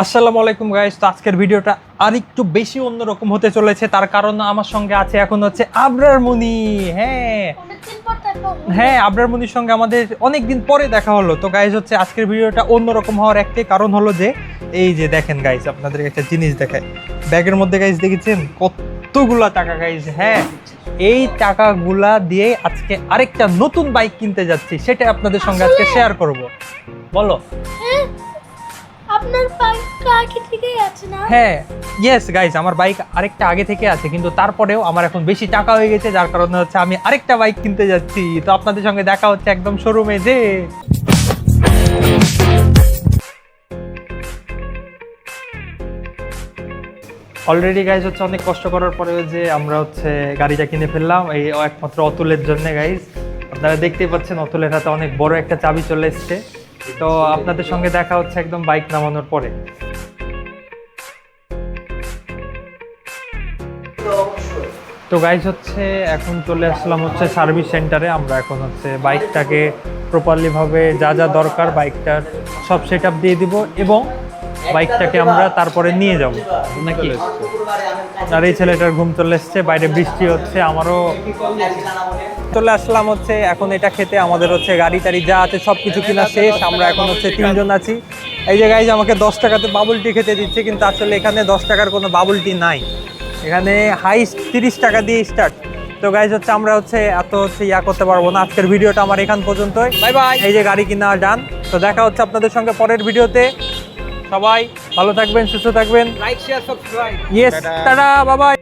আসসালামু আলাইকুম গাইস। তো আজকের ভিডিওটা আরেকটু বেশি অন্যরকম হতে চলেছে, তার কারণ আমার সঙ্গে আছে এখন হচ্ছে আবরার মুনি। হ্যাঁ, আবরার মুনির সঙ্গে আমাদের অনেকদিন পরে দেখা হলো। তো গাইস হচ্ছে আজকের ভিডিওটা অন্যরকম হওয়ার একটাই কারণ হলো যে এই যে দেখেন গাইস, আপনাদের একটা জিনিস দেখায়। ব্যাগের মধ্যে গাইস দেখেছেন কতগুলা টাকা গাইস। হ্যাঁ, এই টাকাগুলা দিয়ে আজকে আরেকটা নতুন বাইক কিনতে যাচ্ছি, সেটা আপনাদের সঙ্গে আজকে শেয়ার করব। বলো। আপনার বাইকটা আগে থেকেই আছে না? হ্যাঁ, ইয়েস গাইস, আমার বাইক আরেকটা আগে থেকে আছে, কিন্তু তারপরেও আমার এখন বেশি টাকা হয়ে গেছে, যার কারণে হচ্ছে আমি আরেকটা বাইক কিনতে যাচ্ছি। তো আপনাদের সঙ্গে দেখা হচ্ছে একদম শোরুমে যে। অলরেডি গাইজ হচ্ছে অনেক কষ্ট করার পরেও যে আমরা হচ্ছে গাড়িটা কিনে ফেললাম এই একমাত্র অতুলের জন্য গাইজ। আপনারা দেখতেই পাচ্ছেন অতুলের হাতে অনেক বড় একটা চাবি চলে এসছে। তো আপনাদের সঙ্গে দেখা হচ্ছে একদম বাইক নামানোর পরে। তো গাইজ হচ্ছে এখন চলে আসলাম হচ্ছে সার্ভিস সেন্টারে। আমরা এখন হচ্ছে বাইকটাকে প্রপারলি ভাবে যা যা দরকার বাইকটার সব সেট আপ দিয়ে দিব এবং বাইকটাকে আমরা তারপরে নিয়ে যাব নাকি। আর এই ছেলেটার ঘুম চলে এসছে, বাইরে বৃষ্টি হচ্ছে, আমারও চলে আসলাম হচ্ছে এখন এটা খেতে। আমাদের হচ্ছে গাড়ি টাড়ি যা আছে সব কিছু কিনা শেষ। আমরা এখন হচ্ছে 3 জন আছি। এই যে গাইজ আমাকে 10 টাকাতে বাবুল টি খেতে দিচ্ছে, কিন্তু আসলে এখানে 10 টাকার কোনো বাবুল টি নাই, এখানে হাইস্ট 30 টাকা দিয়ে স্টার্ট। তো গাইজ হচ্ছে আমরা হচ্ছে এত হচ্ছে করতে পারবো না। আজকের ভিডিওটা আমার এখান পর্যন্তই। Bye bye. এই যে গাড়ি কিনা ডান। তো দেখা হচ্ছে আপনাদের সঙ্গে পরের ভিডিওতে। সবাই ভালো থাকবেন, সুস্থ থাকবেন, like share subscribe. Yes, tata, bye bye.